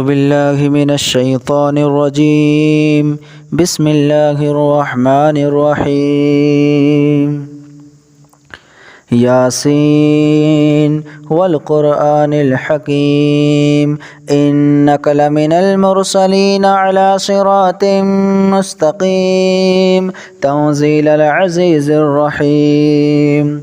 أعوذ بالله من الشيطان الرجيم. بسم الله الرحمن الرحيم. ياسين والقرآن الحكيم إنك لمن المرسلين على صراط مستقيم تنزيل العزيز الرحيم.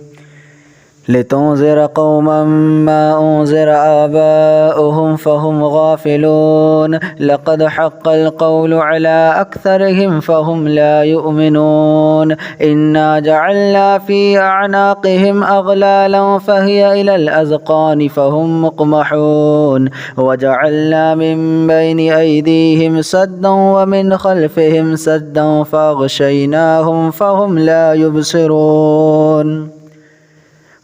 لتنذر قوما ما أنذر آباؤهم فهم غافلون لقد حق القول على أكثرهم فهم لا يؤمنون. إنا جعلنا في أعناقهم أغلالا فهي إلى الأذقان فهم مقمحون وجعلنا من بين أيديهم سدا ومن خلفهم سدا فأغشيناهم فهم لا يبصرون.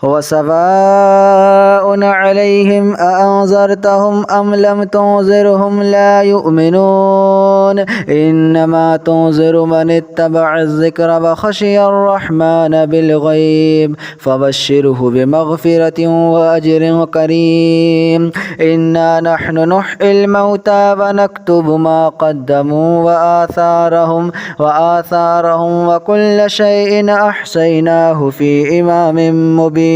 وسواء عليهم أأنذرتهم أم لم تنذرهم لا يؤمنون. إنما تنذر من اتبع الذكر وخشي الرحمن بالغيب فبشره بمغفرة وأجر كريم. إنا نحن نحيي الموتى ونكتب ما قدموا وآثارهم وكل شيء أحصيناه في إمام مبين.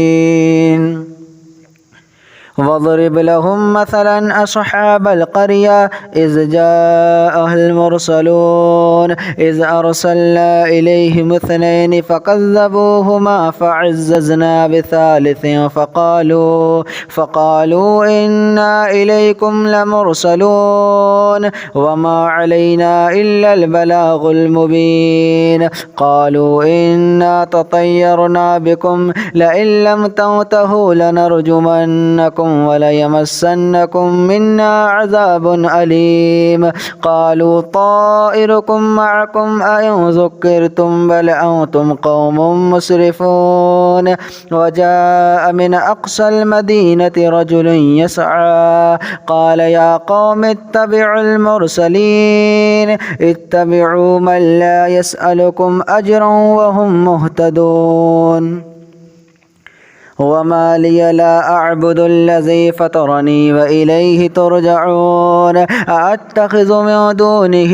واضرب لهم مثلا أصحاب القرية إذ جاءها المرسلون إذ أرسلنا إليهم اثنين فكذبوهما فعززنا بثالث فقالوا إنا إليكم لمرسلون وما علينا إلا البلاغ المبين. قالوا إنا تطيرنا بكم لئن لم تنتهوا لنرجمنكم وليمسنكم منا عذاب أليم. قالوا طائركم معكم أئن ذكرتم بل أنتم قوم مسرفون. وجاء من أقصى المدينة رجل يسعى قال يا قوم اتبعوا المرسلين اتبعوا من لا يسألكم أجرا وهم مهتدون. وما لي لا أعبد الذي فطرني وإليه ترجعون. أأتخذ من دونه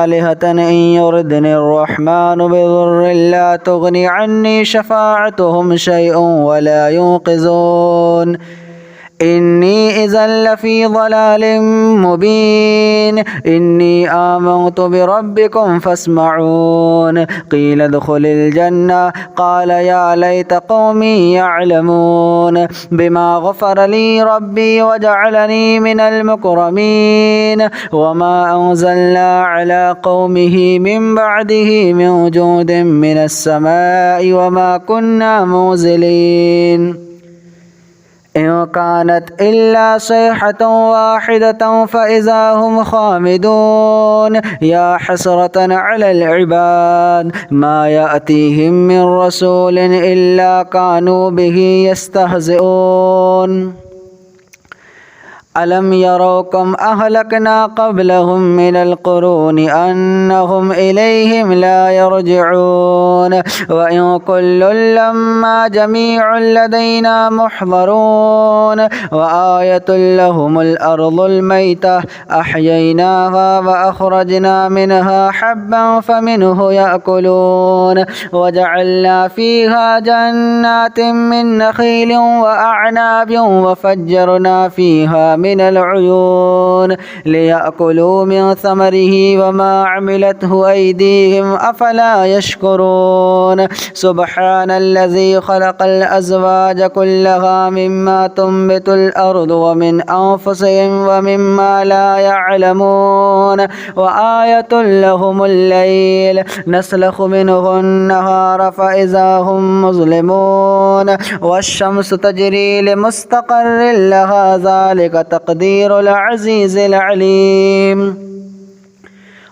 آلهة إن يردني الرحمن بضر لا تغني عني شفاعتهم شيئا ولا ينقذون. إني إذا لفي ضلال مبين. إني آمنت بربكم فاسمعون. قيل ادخل الجنة قال يا ليت قومي يعلمون بما غفر لي ربي وجعلني من المكرمين. وما أنزلنا على قومه من بعده من جود من السماء وما كنا منزلين. إن كانت إلا صيحة واحدة فإذا هم خامدون. يا حسرة على العباد ما يأتيهم من رسول إلا كانوا به يستهزئون. ألم يروا كم أهلكنا قبلهم من القرون أنهم إليهم لا يرجعون. وإن كل لما جميع لدينا محضرون. وآية لهم الأرض الميتة أحييناها وأخرجنا منها حبا فمنه يأكلون. وجعلنا فيها جنات من نخيل وأعناب وفجرنا فيها من العيون ليأكلوا من ثمره وما عملته أيديهم أفلا يشكرون. سبحان الذي خلق الأزواج كلها مما تنبت الأرض ومن أنفسهم ومما لا يعلمون. وآية لهم الليل نسلخ منه النهار فإذا هم مظلمون. والشمس تجري لمستقر لها ذلك تقدير العزيز العليم.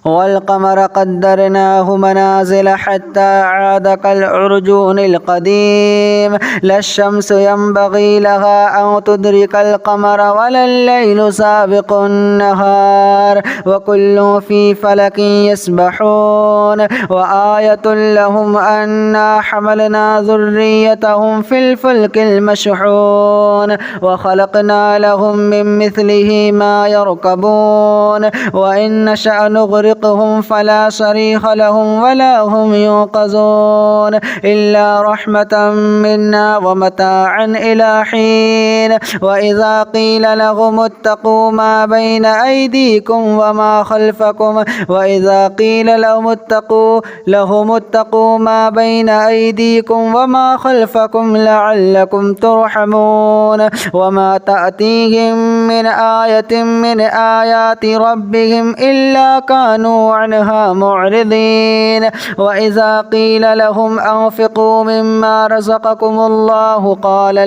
والقمر قدرناه منازل حتى عاد كالعرجون القديم لا الشمس ينبغي لها أن تدرك القمر ولا الليل سابق النهار وكل في فلك يسبحون وآية لهم أنا حملنا ذريتهم في الفلك المشحون وخلقنا لهم من مثله ما يركبون وإن نشأ نغرقهم فلا صريخ لهم ولا هم ينقذون إلا رحمة منا ومتاعا إلى حين وإذا قيل لهم اتقوا ما بين أيديكم وما خلفكم وإذا قيل لهم اتقوا ما بين أيديكم وما خلفكم لعلكم ترحمون وما تأتيهم من آية من آيات ربهم إلا كانوا عنها معرضين وإذا قيل لهم أنفقوا مما رزقكم الله قال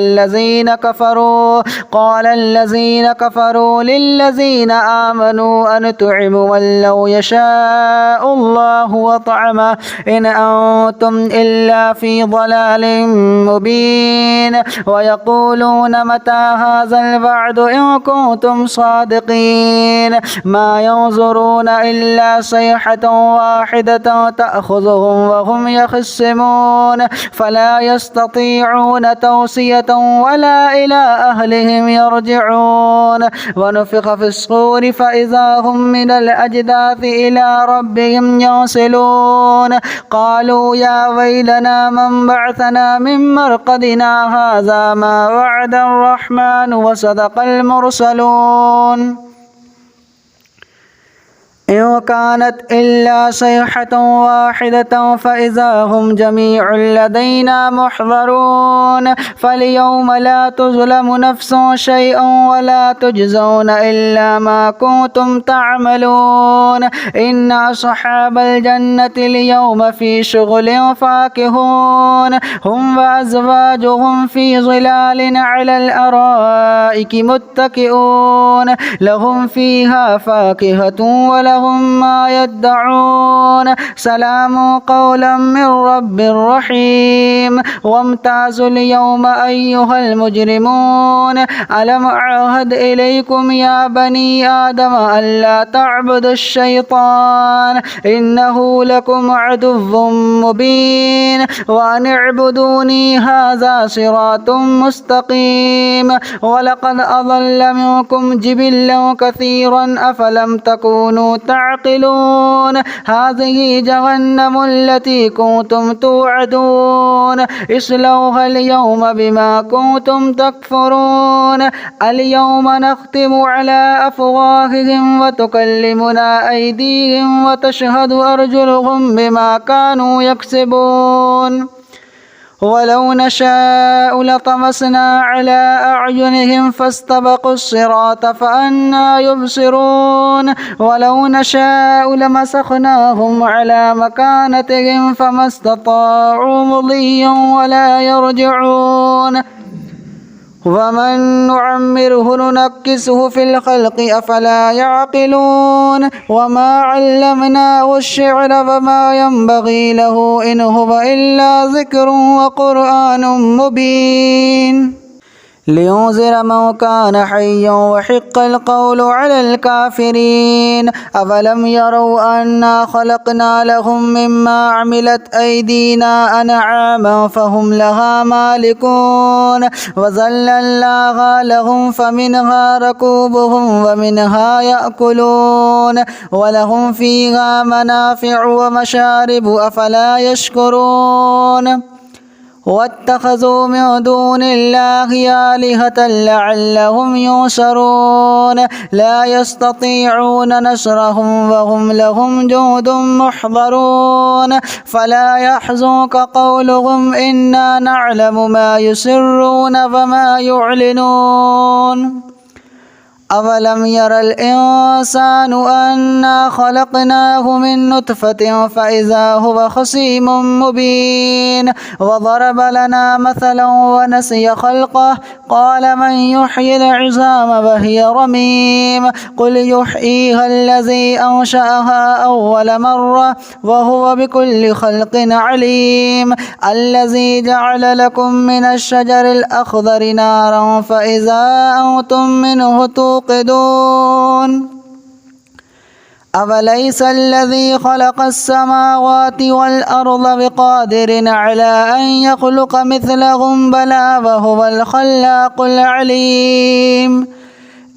الذين كفروا للذين آمنوا أنطعم من لو يشاء الله وطعمه إن أنتم إلا في ضلال مبين ويقولون متى هذا الوعد إن كنتم صادقين ما ينظرون إلا صيحة واحدة تأخذهم وهم يخصمون فلا يستطيعون توصية ولا إلى أهلهم يرجعون ونفخ في الصور فإذا هم من الأجداث إلى ربهم ينسلون قالوا يا ويلنا من بعثنا من مرقدنا هذا ما وعد الرحمن وصدق المرسلون إن كانت إلا صيحة واحدة فإذا هم جميع لدينا محضرون فاليوم لا تظلم نفس شيئا ولا تجزون إلا ما كنتم تعملون إن أصحاب الجنة اليوم في شغل فاكهون هم وأزواجهم في ظلال على الأرائك متكئون لهم فيها فاكهة ولهم ما يدعون سلام قولا من رب رحيم وامتازوا اليوم أيها المجرمون ألم أعهد إليكم يا بني آدم ألا تعبدوا الشيطان إنه لكم عدو مبين وأن اعبدوني هذا صراط مستقيم ولقد أضل منكم جبلا كثيرا أفلم تكونوا تعقلون هذه جهنم التي كنتم توعدون اصلوها اليوم بما كنتم تكفرون اليوم نختم على أفواههم وتكلمنا أيديهم وتشهد أرجلهم بما كانوا يكسبون ولو نشاء لطمسنا على أعينهم فاستبقوا الصراط فأنى يبصرون ولو نشاء لمسخناهم على مكانتهم فما استطاعوا مضيا ولا يرجعون ومن نعمره ننكسه في الخلق أفلا يعقلون وما علمناه الشعر وما ينبغي له إن هو إلا ذكر وقرآن مبين لينذر من كان حيا وحق القول على الكافرين أفلم يروا أنا خلقنا لهم مما عملت أيدينا أنعاما فهم لها مالكون وذللناها لهم فمنها ركوبهم ومنها يأكلون ولهم فيها منافع ومشارب أفلا يشكرون واتخذوا من دون الله آلهة لعلهم ينصرون لا يستطيعون نصرهم وهم لهم جند محضرون فلا يحزنك قولهم إنا نعلم ما يسرون وما يعلنون أولم ير الإنسان أنا خلقناه من نطفة فإذا هو خصيم مبين وضرب لنا مثلا ونسي خلقه قال من يحيي العظام وهي رميم قل يحييها الذي أنشأها أول مرة وهو بكل خلق عليم الذي جعل لكم من الشجر الأخضر نارا فإذا أنتم منه توقدون أوليس الذي خلق السماوات والأرض بقادر على أن يخلق مثلهم بلى وهو الخلاق العليم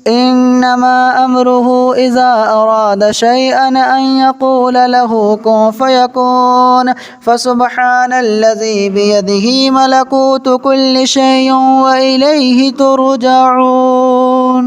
إنما أمره إذا أراد شيئا أن يقول له كن فيكون فسبحان الذي بيده ملكوت كل شيء وإليه ترجعون.